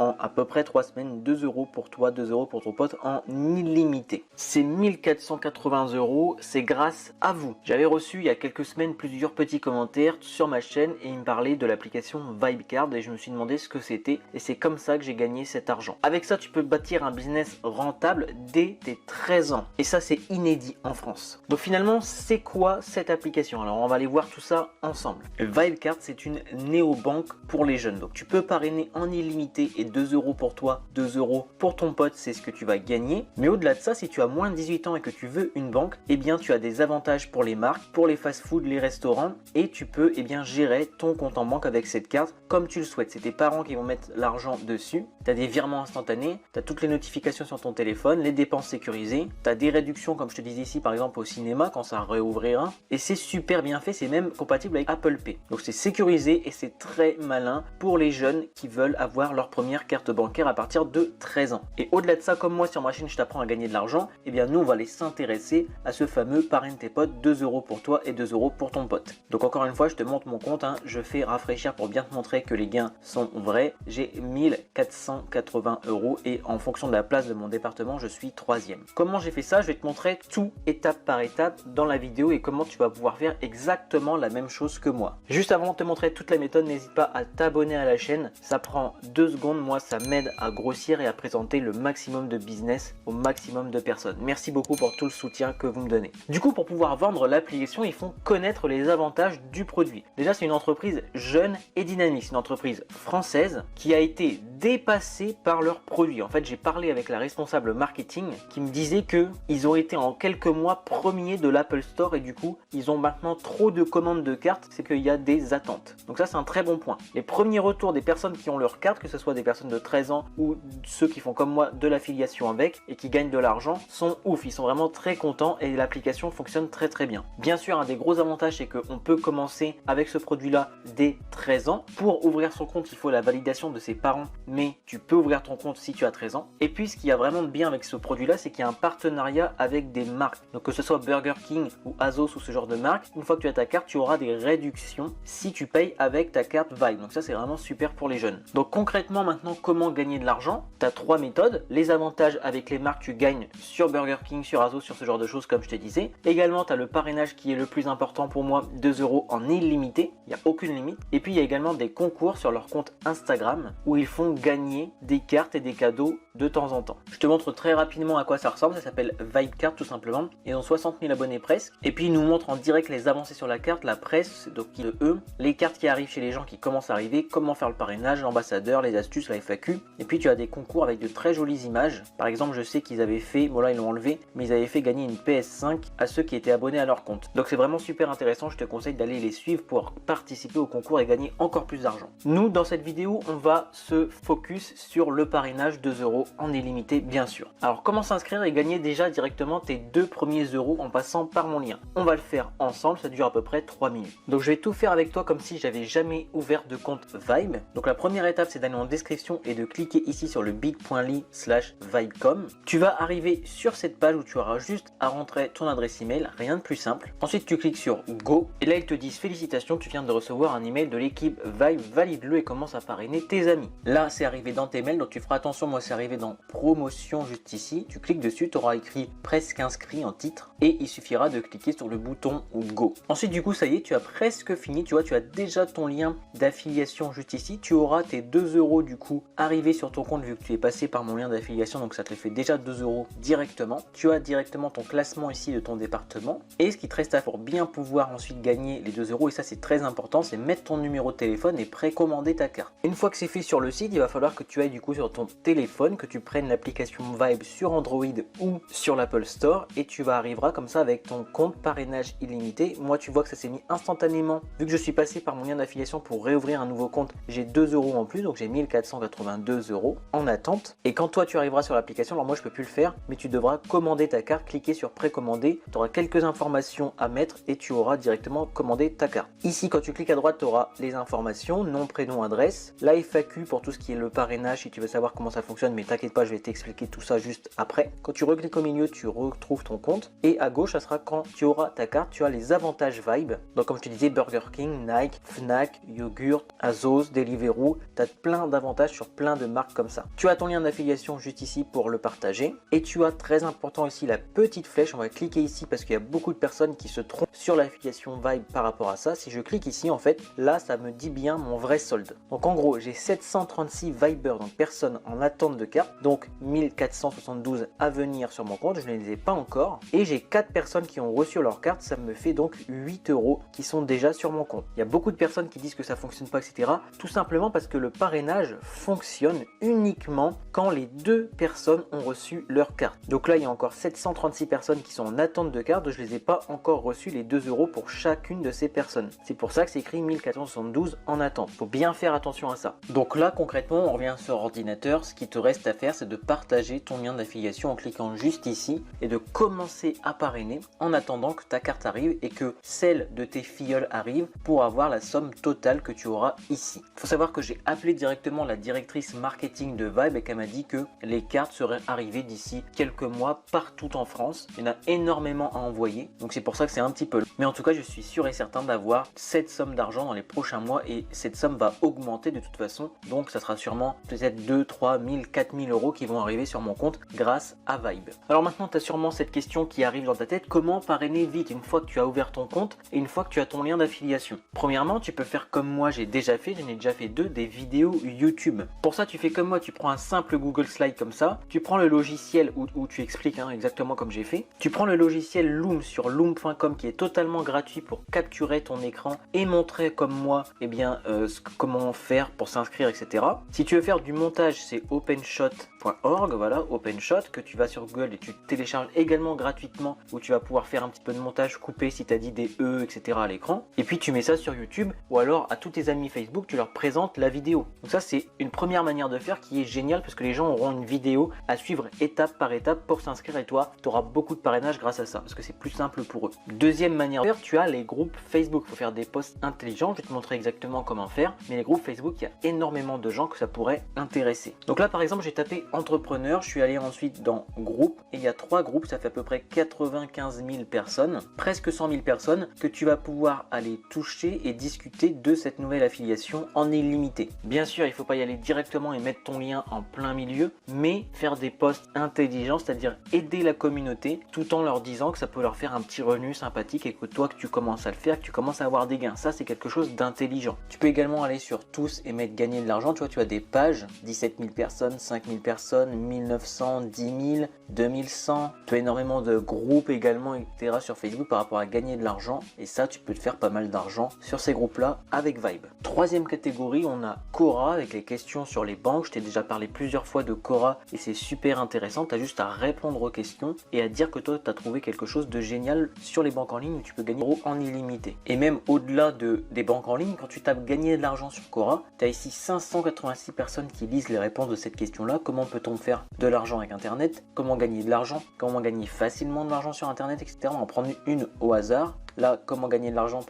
en à peu près 3 semaines 2 € pour toi, 2 € pour ton pote en illimité. Ces 1480 €, c'est grâce à vous. J'avais reçu il y a quelques semaines plusieurs petits commentaires sur ma chaîne et ils me parlaient de l'application Vibecard et je me suis demandé ce que c'était et c'est comme ça que j'ai gagné cet argent. Avec ça, tu peux bâtir un business rentable dès tes 13 ans et ça, c'est inédit en France. Donc finalement, c'est quoi cette application? Alors on va aller voir tout ça ensemble. Vibecard, c'est une néobanque pour les jeunes. Donc tu peux parrainer en illimité et 2 € pour toi, 2 € pour ton pote, c'est ce que tu vas gagner. Mais au-delà de ça, si tu as moins de 18 ans et que tu veux une banque, eh bien tu as des avantages pour les marques, pour les fast-food, les restaurants et tu peux gérer ton compte en banque avec cette carte comme tu le souhaites. C'est tes parents qui vont mettre l'argent dessus. Tu as des virements instantanés, tu as toutes les notifications sur ton téléphone, les dépenses sécurisées, tu as des réductions comme je te disais ici par exemple au cinéma quand ça réouvrira et c'est super bien fait, c'est même compatible avec Apple Pay. Donc c'est sécurisé et c'est très malin pour les jeunes qui veulent avoir leur première carte bancaire à partir de 13 ans. Et au-delà de ça, comme moi sur ma chaîne je t'apprends à gagner de l'argent, eh bien nous on va aller s'intéresser à ce fameux parrain tes potes, 2 € pour toi et 2 € pour ton pote. Donc encore une fois, je te montre mon compte, je fais rafraîchir pour bien te montrer que les gains sont vrais. J'ai 1480 € et en fonction de la place de mon département, je suis 3e. Comment j'ai fait ça? Je vais te montrer tout étape par étape dans la vidéo et comment tu vas pouvoir faire exactement la même chose que moi. Juste avant de te montrer toute la méthode, n'hésite pas à t'abonner à la chaîne. Ça prend 2 secondes, moi ça m'aide à grossir et à présenter le maximum de business au maximum de personnes. Merci beaucoup pour tout le soutien que vous me donnez. Du coup, pour pouvoir vendre l'application, il faut connaître les avantages du produit. Déjà, c'est une entreprise jeune et dynamique. C'est une entreprise française qui a été dépassée par leurs produits. En fait, j'ai parlé avec la responsable marketing qui me disait que ils ont été en quelques mois premiers de l'Apple Store et du coup, ils ont maintenant trop de commandes de cartes, c'est qu'il y a des attentes. Donc ça, c'est un très bon point. Les premiers retours des personnes qui ont leur carte, que ce soit des personnes de 13 ans ou ceux qui font comme moi de l'affiliation avec et qui gagnent de l'argent, sont ouf. Ils sont vraiment très contents et l'application fonctionne très très bien. Bien sûr, un des gros avantages, c'est qu'on peut commencer avec ce produit-là dès 13 ans. Pour ouvrir son compte, il faut la validation de ses parents, mais tu peux ouvrir ton compte si tu as 13 ans. Et puis, ce qu'il y a vraiment de bien avec ce produit-là, c'est qu'il y a un partenariat avec des marques. Donc, que ce soit Burger King ou Azos ou ce genre de marque, une fois que tu as ta carte, tu auras des réductions si tu payes avec ta carte Vibe. Donc ça, c'est vraiment super pour les jeunes. Donc concrètement, maintenant, comment gagner de l'argent? Tu as 3 méthodes. Les avantages avec les marques, tu gagnes sur Burger King, sur Azos, sur ce genre de choses comme je te disais. Également, tu as le parrainage qui est le plus important pour moi, 2 € en illimité. Il n'y a aucune limite. Et puis, il y a également des concours sur leur compte Instagram où ils font gagner des cartes et des cadeaux de temps en temps. Je te montre très rapidement à quoi ça ressemble. Ça s'appelle Vibecard tout simplement. Ils ont 60 000 abonnés presque. Et puis, ils nous montrent en direct les avancées sur la carte, la presse, donc de eux, les cartes qui arrivent chez les gens qui commencent à arriver, comment faire le parrainage, l'ambassadeur, les astuces, la FAQ. Et puis, tu as des concours avec de très jolies images. Par exemple, je sais qu'ils avaient fait, bon là, ils l'ont enlevé, mais ils avaient fait gagner une PS5 à ceux qui étaient abonnés à leur compte. Donc, c'est vraiment super intéressant. Je te conseille d'aller les suivre pour participer au concours et gagner encore plus d'argent. Nous, dans cette vidéo, on va se focus sur le parrainage 2 € en illimité, bien sûr. Alors, comment s'inscrire et gagner déjà directement tes 2 premiers euros en passant par mon lien? On va le faire ensemble, ça dure à peu près 3 minutes. Donc, je vais tout faire avec toi comme si j'avais jamais ouvert de compte Vibe. Donc, la première étape, c'est d'aller en description et de cliquer ici sur le bit.ly/vibecom. Tu vas arriver sur cette page où tu auras juste à rentrer ton adresse email, rien de plus simple. Ensuite, tu cliques sur Go et là, ils te disent félicitations, tu viens de recevoir un email de l'équipe Vibe, valide-le et commence à parrainer tes amis. Là, c'est arrivé dans tes mails, donc tu feras attention, moi c'est arrivé dans promotion juste ici. Tu cliques dessus, tu auras écrit presque inscrit en titre et il suffira de cliquer sur le bouton Go. Ensuite, du coup, ça y est, tu as presque fini, tu vois, tu as déjà ton lien d'affiliation juste ici. Tu auras tes 2 € du coup arrivés sur ton compte vu que tu es passé par mon lien d'affiliation, donc ça te fait déjà 2 € directement. Tu as directement ton classement ici de ton département et ce qui te reste à faire pour bien pouvoir ensuite gagner les 2 € et ça c'est très important, c'est mettre ton numéro de téléphone et précommander ta carte. Une fois que c'est fait sur le site, il va falloir que tu ailles du coup sur ton téléphone, que tu prennes l'application Vibe sur Android ou sur l'Apple Store et tu arriveras comme ça avec ton compte parrainage illimité. Moi tu vois que ça s'est mis instantanément vu que je suis passé par mon lien d'affiliation pour réouvrir un nouveau compte, j'ai 2 € en plus, donc j'ai 1482 € en attente. Et quand toi tu arriveras sur l'application, alors moi je peux plus le faire, mais tu devras commander ta carte, cliquer sur précommander, tu auras quelques informations à mettre et tu auras directement commandé ta carte. Ici quand tu cliques à droite, tu auras les informations, nom, prénom, adresse, la FAQ pour tout ce qui est le parrainage si tu veux savoir comment ça fonctionne, mais tu t'inquiète pas, je vais t'expliquer tout ça juste après. Quand tu recliques au milieu, tu retrouves ton compte et à gauche, ça sera quand tu auras ta carte, tu as les avantages Vibe. Donc comme je te disais, Burger King, Nike, Fnac, Yogurt, Azos, Deliveroo, tu as plein d'avantages sur plein de marques comme ça. Tu as ton lien d'affiliation juste ici pour le partager et tu as très important ici la petite flèche. On va cliquer ici parce qu'il y a beaucoup de personnes qui se trompent sur l'affiliation Vibe par rapport à ça. Si je clique ici, en fait, là, ça me dit bien mon vrai solde. Donc en gros, j'ai 736 Vibers, donc personnes en attente de carte, donc 1472 à venir sur mon compte, je ne les ai pas encore. Et j'ai 4 personnes qui ont reçu leur carte, ça me fait donc 8 € qui sont déjà sur mon compte. Il y a beaucoup de personnes qui disent que ça fonctionne pas, etc. Tout simplement parce que le parrainage fonctionne uniquement quand les 2 personnes ont reçu leur carte. Donc là, il y a encore 736 personnes qui sont en attente de carte, je les ai pas encore reçu les 2 € pour chacune de ces personnes. C'est pour ça que c'est écrit 1472 en attente. Faut bien faire attention à ça. Donc là, concrètement, on revient sur ordinateur. Ce qui te reste à faire, c'est de partager ton lien d'affiliation en cliquant juste ici et de commencer à parrainer en attendant que ta carte arrive et que celle de tes filleuls arrive pour avoir la somme totale que tu auras ici. Il faut savoir que j'ai appelé directement la directrice marketing de Vibe et qu'elle m'a dit que les cartes seraient arrivées d'ici quelques mois partout en France. Il y en a énormément à envoyer, donc c'est pour ça que c'est un petit peu long. Mais en tout cas, je suis sûr et certain d'avoir cette somme d'argent dans les prochains mois et cette somme va augmenter de toute façon. Donc ça sera sûrement peut-être 2, 3 000, 4 000 € qui vont arriver sur mon compte grâce à Vibe. Alors maintenant, tu as sûrement cette question qui arrive dans ta tête. Comment parrainer vite une fois que tu as ouvert ton compte et une fois que tu as ton lien d'affiliation? Premièrement, tu peux faire comme moi, j'ai déjà fait, j'en ai déjà fait 2, des vidéos YouTube. Pour ça, tu fais comme moi, tu prends un simple Google Slide comme ça, tu prends le logiciel où tu expliques exactement comme j'ai fait, tu prends le logiciel Loom sur loom.com qui est totalement gratuit pour capturer ton écran et montrer comme moi comment faire pour s'inscrire, etc. Si tu veux faire du montage, c'est openshot.org, voilà, OpenShot, que tu vas sur Google et tu télécharges également gratuitement, où tu vas pouvoir faire un petit peu de montage, couper si tu as dit des etc. à l'écran. Et puis tu mets ça sur YouTube ou alors à tous tes amis Facebook, tu leur présentes la vidéo. Donc ça, c'est une première manière de faire qui est géniale parce que les gens auront une vidéo à suivre étape par étape pour s'inscrire et toi, tu auras beaucoup de parrainage grâce à ça parce que c'est plus simple pour eux. Deuxième manière de faire, tu as les groupes Facebook. Il faut faire des posts intelligents. Je vais te montrer exactement comment faire. Mais les groupes Facebook, il y a énormément de gens que ça pourrait intéresser. Donc là, par exemple, j'ai tapé entrepreneur. Je suis allé ensuite dans groupe et il y a 3 groupes. Ça fait à peu près 95 000 personnes, presque 100 000 personnes que tu vas pouvoir aller toucher et discuter de cette nouvelle affiliation en illimité. Bien sûr, il ne faut pas y aller directement et mettre ton lien en plein milieu, mais faire des posts intelligents, c'est-à-dire aider la communauté tout en leur disant que ça peut leur faire un petit revenu sympathique et que toi, que tu commences à le faire, que tu commences à avoir des gains. Ça, c'est quelque chose d'intelligent. Tu peux également aller sur tous et mettre gagner de l'argent. Tu vois, tu as des pages, 17 000 personnes, 5 000 personnes, 1900, 10 000, 2100. Tu as énormément de groupes également, etc. sur Facebook par rapport à gagner de l'argent. Et ça, tu peux te faire pas mal d'argent sur ces groupes-là avec Vibe. Troisième catégorie, on a Quora avec les questions sur les banques. Je t'ai déjà parlé plusieurs fois de Quora et c'est super intéressant. Tu as juste à répondre aux questions et à dire que toi, tu as trouvé quelque chose de génial sur les banques en ligne où tu peux gagner en illimité. Et même au-delà des banques en ligne, quand tu tapes gagner de l'argent sur Quora, tu as ici 586 personnes qui lisent les réponses de cette question-là. Comment peut-on faire de l'argent avec Internet? Comment gagner de l'argent? Comment gagner facilement de l'argent sur Internet, etc. On va en prendre une au hasard. Là, comment gagner de l'argent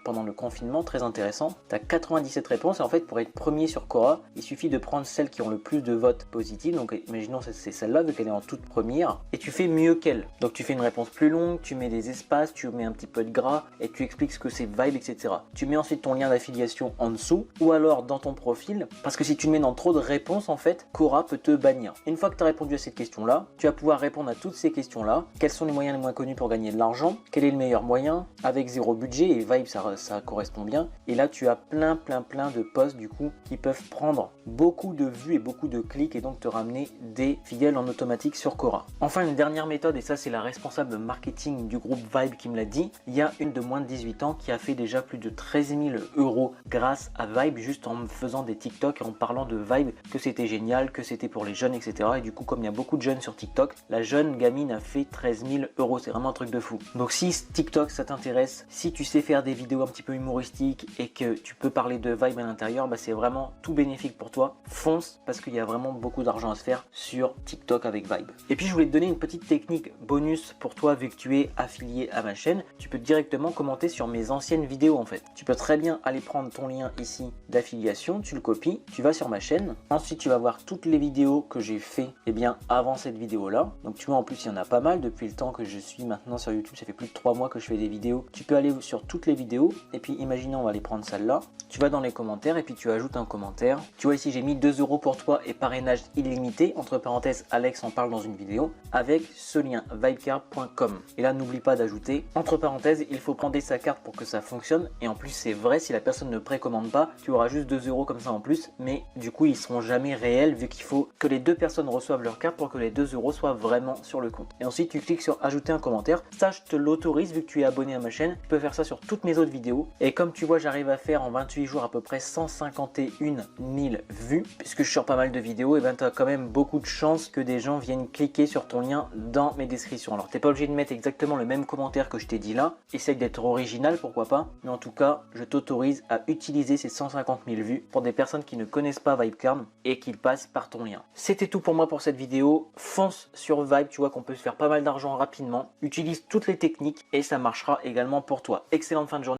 pendant le confinement, très intéressant. Tu as 97 réponses et en fait, pour être premier sur Quora, il suffit de prendre celles qui ont le plus de votes positifs. Donc, imaginons c'est celle-là, vu qu'elle est en toute première, et tu fais mieux qu'elle. Donc, tu fais une réponse plus longue, tu mets des espaces, tu mets un petit peu de gras et tu expliques ce que c'est Vibe, etc. Tu mets ensuite ton lien d'affiliation en dessous ou alors dans ton profil, parce que si tu le mets dans trop de réponses, en fait, Quora peut te bannir. Une fois que tu as répondu à cette question-là, tu vas pouvoir répondre à toutes ces questions-là. Quels sont les moyens les moins connus pour gagner de l'argent? Quel est le meilleur moyen? Avec zéro budget, et Vibe ça correspond bien. Et là tu as plein de posts du coup qui peuvent prendre beaucoup de vues et beaucoup de clics et donc te ramener des filleuls en automatique sur Quora. Enfin, une dernière méthode, et ça c'est la responsable marketing du groupe Vibe qui me l'a dit, il y a une de moins de 18 ans qui a fait déjà plus de 13 000 € grâce à Vibe, juste en faisant des TikTok et en parlant de Vibe, que c'était génial, que c'était pour les jeunes, etc. Et du coup, comme il y a beaucoup de jeunes sur TikTok, la jeune gamine a fait 13 000 €. C'est vraiment un truc de fou. Donc si TikTok ça t'intéresse, t'intéresse, si tu sais faire des vidéos un petit peu humoristiques et que tu peux parler de Vibe à l'intérieur, c'est vraiment tout bénéfique pour toi. Fonce parce qu'il y a vraiment beaucoup d'argent à se faire sur TikTok avec Vibe. Et puis je voulais te donner une petite technique bonus pour toi vu que tu es affilié à ma chaîne. Tu peux directement commenter sur mes anciennes vidéos en fait. Tu peux très bien aller prendre ton lien ici d'affiliation, tu le copies, tu vas sur ma chaîne. Ensuite tu vas voir toutes les vidéos que j'ai fait avant cette vidéo là. Donc tu vois en plus il y en a pas mal depuis le temps que je suis maintenant sur YouTube. Ça fait plus de 3 mois que je fais des vidéos. Tu peux aller sur toutes les vidéos et puis imaginons on va aller prendre celle-là. Tu vas dans les commentaires et puis tu ajoutes un commentaire. Tu vois ici j'ai mis 2 € pour toi et parrainage illimité. Entre parenthèses Alex en parle dans une vidéo avec ce lien vibecard.com. Et là n'oublie pas d'ajouter entre parenthèses il faut prendre sa carte pour que ça fonctionne. Et en plus c'est vrai, si la personne ne précommande pas, tu auras juste 2 € comme ça en plus. Mais du coup ils seront jamais réels vu qu'il faut que les deux personnes reçoivent leur carte pour que les 2 € soient vraiment sur le compte. Et ensuite tu cliques sur ajouter un commentaire. Ça je te l'autorise vu que tu es abonné à ma chaîne. Tu peux faire ça sur toutes mes autres vidéos. Et comme tu vois j'arrive à faire en 28 jours à peu près 151 000 vues. Puisque je sors pas mal de vidéos, et tu as quand même beaucoup de chances que des gens viennent cliquer sur ton lien dans mes descriptions. Alors t'es pas obligé de mettre exactement le même commentaire que je t'ai dit là. Essaye d'être original, pourquoi pas. Mais en tout cas, je t'autorise à utiliser ces 150 000 vues pour des personnes qui ne connaissent pas Vibecard et qui passent par ton lien. C'était tout pour moi pour cette vidéo. Fonce sur Vibe, tu vois qu'on peut se faire pas mal d'argent rapidement. Utilise toutes les techniques et ça marchera également pour toi. Excellente fin de journée.